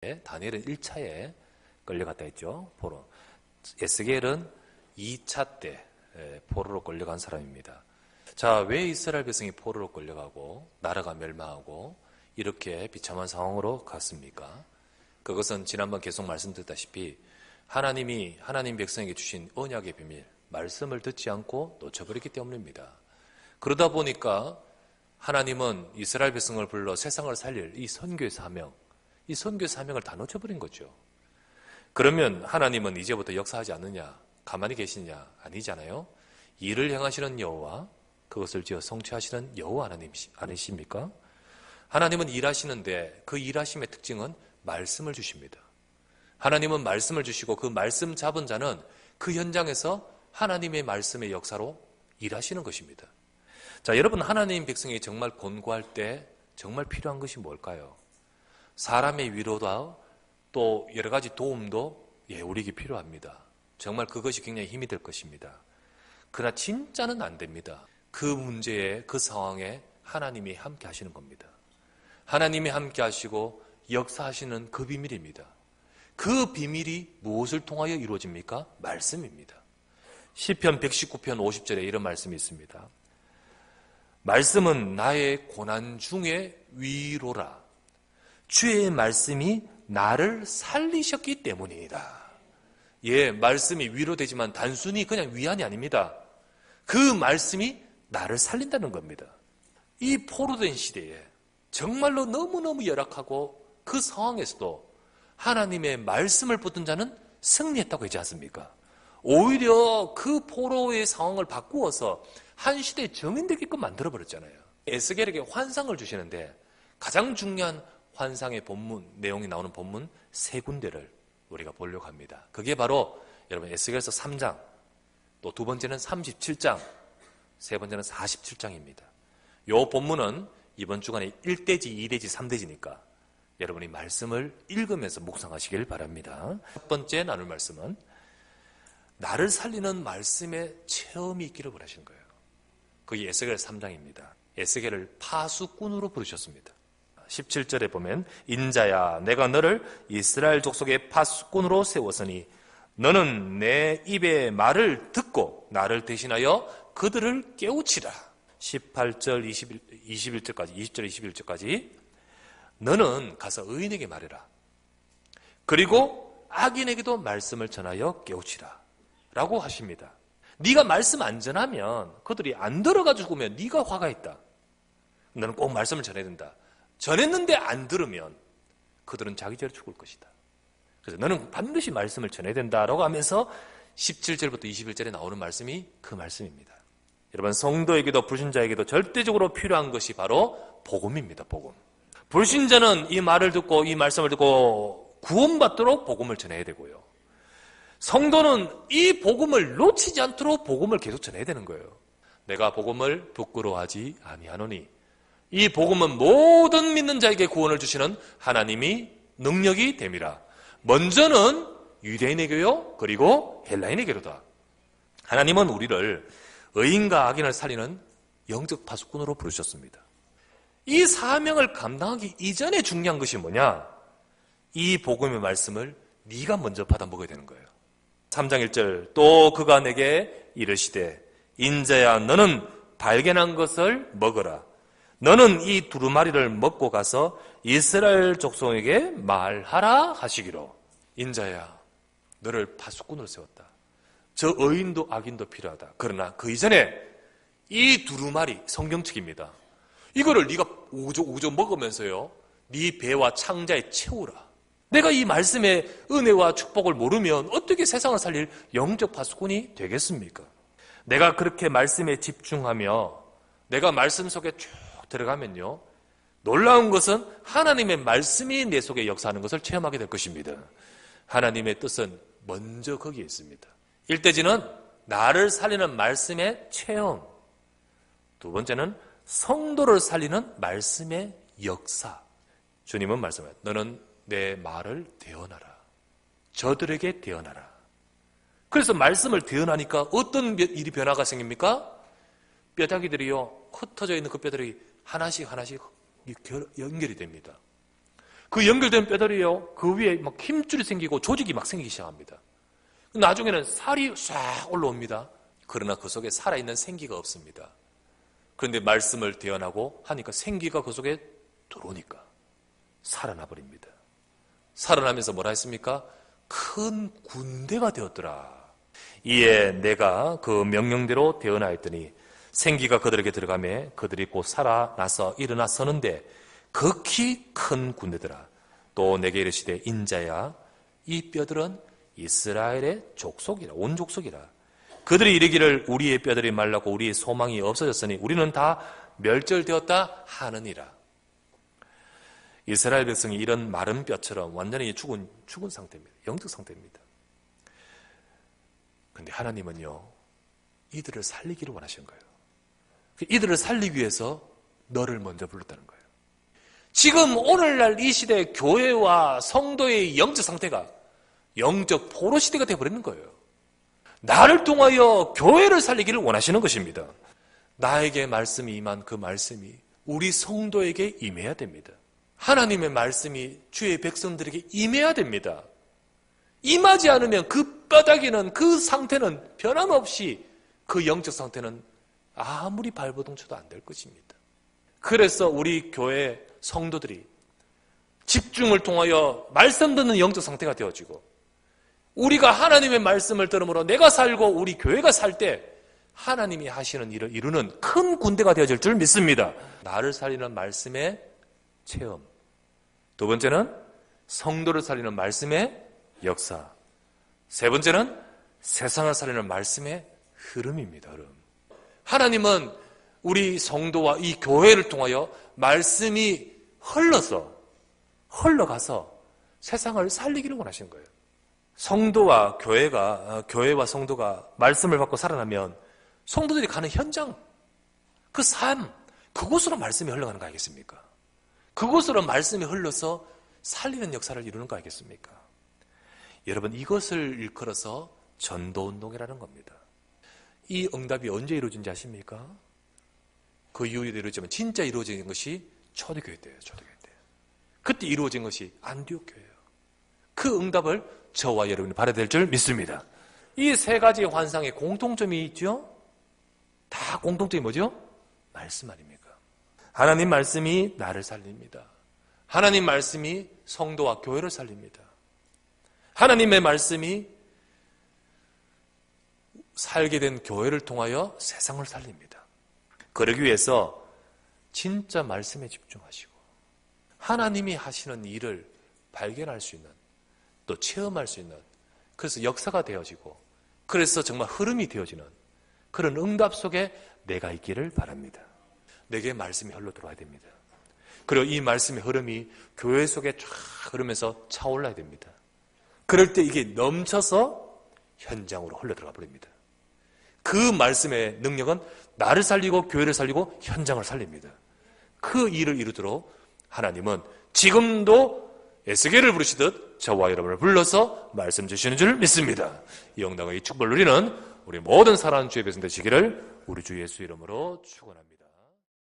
다니엘은 1차에 끌려갔다 했죠. 포로. 에스겔은 2차 때 포로로 끌려간 사람입니다. 자, 왜 이스라엘 백성이 포로로 끌려가고 나라가 멸망하고 이렇게 비참한 상황으로 갔습니까? 그것은 지난번 계속 말씀드렸다시피 하나님이 하나님 백성에게 주신 언약의 비밀, 말씀을 듣지 않고 놓쳐버렸기 때문입니다. 그러다 보니까 하나님은 이스라엘 백성을 불러 세상을 살릴 이 선교의 사명, 이 선교의 사명을 다 놓쳐버린 거죠. 그러면 하나님은 이제부터 역사하지 않느냐, 가만히 계시냐? 아니잖아요. 일을 행하시는 여호와, 그것을 지어 성취하시는 여호와 하나님 아니십니까? 하나님은 일하시는데 그 일하심의 특징은 말씀을 주십니다. 하나님은 말씀을 주시고 그 말씀 잡은 자는 그 현장에서 하나님의 말씀의 역사로 일하시는 것입니다. 자, 여러분, 하나님 백성이 정말 곤고할 때 정말 필요한 것이 뭘까요? 사람의 위로다, 또 여러 가지 도움도 우리에게 필요합니다. 정말 그것이 굉장히 힘이 될 것입니다. 그러나 진짜는 안 됩니다. 그 문제에, 그 상황에 하나님이 함께 하시는 겁니다. 하나님이 함께 하시고 역사하시는 그 비밀입니다. 그 비밀이 무엇을 통하여 이루어집니까? 말씀입니다. 시편 119편 50절에 이런 말씀이 있습니다. 말씀은 나의 고난 중에 위로라. 주의 말씀이 나를 살리셨기 때문이다. 말씀이 위로되지만 단순히 그냥 위안이 아닙니다. 그 말씀이 나를 살린다는 겁니다. 이 포로된 시대에 정말로 너무너무 열악하고 그 상황에서도 하나님의 말씀을 붙든 자는 승리했다고 하지 않습니까? 오히려 그 포로의 상황을 바꾸어서 한 시대의 정인되게끔 만들어버렸잖아요. 에스겔에게 환상을 주시는데 가장 중요한 환상의 본문, 내용이 나오는 본문 세 군데를 우리가 보려고 합니다. 그게 바로 여러분 에스겔서 3장, 또 두 번째는 37장, 세 번째는 47장입니다. 이 본문은 이번 주간에 1대지, 2대지, 3대지니까 여러분이 말씀을 읽으면서 묵상하시길 바랍니다. 첫 번째 나눌 말씀은 나를 살리는 말씀의 체험이 있기를 원하시는 거예요. 그게 에스겔 3장입니다. 에스겔을 파수꾼으로 부르셨습니다. 17절에 보면 인자야 내가 너를 이스라엘 족속의 파수꾼으로 세웠으니 너는 내 입의 말을 듣고 나를 대신하여 그들을 깨우치라. 18절 21절까지 20절 21절까지 너는 가서 의인에게 말해라. 그리고 악인에게도 말씀을 전하여 깨우치라 라고 하십니다. 네가 말씀 안 전하면 그들이 안 들어가지고 죽으면 네가 화가 있다. 너는 꼭 말씀을 전해야 된다. 전했는데 안 들으면 그들은 자기 죄로 죽을 것이다. 그래서 너는 반드시 말씀을 전해야 된다라고 하면서 17절부터 21절에 나오는 말씀이 그 말씀입니다. 여러분, 성도에게도 불신자에게도 절대적으로 필요한 것이 바로 복음입니다. 복음. 불신자는 이 말을 듣고 이 말씀을 듣고 구원받도록 복음을 전해야 되고요. 성도는 이 복음을 놓치지 않도록 복음을 계속 전해야 되는 거예요. 내가 복음을 부끄러워하지 아니하노니 이 복음은 모든 믿는 자에게 구원을 주시는 하나님이 능력이 됨이라. 먼저는 유대인에게요, 그리고 헬라인에게로다. 하나님은 우리를 의인과 악인을 살리는 영적 파수꾼으로 부르셨습니다. 이 사명을 감당하기 이전에 중요한 것이 뭐냐? 이 복음의 말씀을 네가 먼저 받아 먹어야 되는 거예요. 3장 1절 또 그가 내게 이르시되 인자야 너는 발견한 것을 먹어라. 너는 이 두루마리를 먹고 가서 이스라엘 족속에게 말하라 하시기로. 인자야 너를 파수꾼으로 세웠다. 저 의인도 악인도 필요하다. 그러나 그 이전에 이 두루마리 성경책입니다. 이거를 네가 우조 먹으면서요 네 배와 창자에 채우라. 내가 이 말씀의 은혜와 축복을 모르면 어떻게 세상을 살릴 영적 파수꾼이 되겠습니까? 내가 그렇게 말씀에 집중하며 내가 말씀 속에 쭉 들어가면요 놀라운 것은 하나님의 말씀이 내 속에 역사하는 것을 체험하게 될 것입니다. 하나님의 뜻은 먼저 거기에 있습니다. 1대지는 나를 살리는 말씀의 체험, 두 번째는 성도를 살리는 말씀의 역사. 주님은 말씀해요. 너는 내 말을 대언하라. 저들에게 대언하라. 그래서 말씀을 대언하니까 어떤 일이 변화가 생깁니까? 뼈다귀들이요 흩어져 있는 그 뼈들이 하나씩 연결이 됩니다. 그 연결된 뼈다리요, 그 위에 막 힘줄이 생기고 조직이 막 생기기 시작합니다. 나중에는 살이 싹 올라옵니다. 그러나 그 속에 살아있는 생기가 없습니다. 그런데 말씀을 대언하고 하니까 생기가 그 속에 들어오니까 살아나 버립니다. 살아나면서 뭐라 했습니까? 큰 군대가 되었더라. 이에 내가 그 명령대로 대언하였더니 생기가 그들에게 들어가매 그들이 곧 살아나서 일어나 서는데 극히 큰 군대더라. 또 내게 이르시되 인자야 이 뼈들은 이스라엘의 족속이라, 온 족속이라. 그들이 이르기를 우리의 뼈들이 말라고 우리의 소망이 없어졌으니 우리는 다 멸절되었다 하느니라. 이스라엘 백성이 이런 마른 뼈처럼 완전히 죽은 상태입니다. 영적 상태입니다. 그런데 하나님은요, 이들을 살리기를 원하신 거예요. 이들을 살리기 위해서 너를 먼저 불렀다는 거예요. 지금 오늘날 이 시대 교회와 성도의 영적 상태가 영적 포로 시대가 되어버리는 거예요. 나를 통하여 교회를 살리기를 원하시는 것입니다. 나에게 말씀이 임한 그 말씀이 우리 성도에게 임해야 됩니다. 하나님의 말씀이 주의 백성들에게 임해야 됩니다. 임하지 않으면 그 뼈다귀는, 그 상태는 변함없이 그 영적 상태는 아무리 발버둥 쳐도 안 될 것입니다. 그래서 우리 교회 성도들이 집중을 통하여 말씀 듣는 영적 상태가 되어지고 우리가 하나님의 말씀을 들음으로 내가 살고 우리 교회가 살 때 하나님이 하시는 일을 이루는 큰 군대가 되어질 줄 믿습니다. 나를 살리는 말씀의 체험. 두 번째는 성도를 살리는 말씀의 역사. 세 번째는 세상을 살리는 말씀의 흐름입니다. 흐름. 하나님은 우리 성도와 이 교회를 통하여 말씀이 흘러가서 세상을 살리기를 원하시는 거예요. 성도와 교회와 성도가 말씀을 받고 살아나면 성도들이 가는 현장, 그 삶, 그곳으로 말씀이 흘러가는 거 아니겠습니까? 그곳으로 말씀이 흘러서 살리는 역사를 이루는 거 아니겠습니까? 여러분, 이것을 일컬어서 전도운동이라는 겁니다. 이 응답이 언제 이루어진지 아십니까? 그 이후에도 이루어지면 진짜 이루어진 것이 초대교회 때예요. 초대교회 때. 그때 이루어진 것이 안디옥 교회예요. 그 응답을 저와 여러분이 받아야 될 줄 믿습니다. 이 세 가지의 환상에 공통점이 있죠? 다 공통점이 뭐죠? 말씀 아닙니까? 하나님 말씀이 나를 살립니다. 하나님 말씀이 성도와 교회를 살립니다. 하나님의 말씀이 살게 된 교회를 통하여 세상을 살립니다. 그러기 위해서 진짜 말씀에 집중하시고 하나님이 하시는 일을 발견할 수 있는, 또 체험할 수 있는, 그래서 역사가 되어지고 그래서 정말 흐름이 되어지는 그런 응답 속에 내가 있기를 바랍니다. 내게 말씀이 흘러 들어와야 됩니다. 그리고 이 말씀의 흐름이 교회 속에 쫙 흐르면서 차올라야 됩니다. 그럴 때 이게 넘쳐서 현장으로 흘러들어가 버립니다. 그 말씀의 능력은 나를 살리고 교회를 살리고 현장을 살립니다. 그 일을 이루도록 하나님은 지금도 에스겔을 부르시듯 저와 여러분을 불러서 말씀 주시는 줄 믿습니다. 이 영광의 축복을 누리는 우리 모든 사랑하는 주의 백성 되시기를 우리 주 예수 이름으로 축원합니다.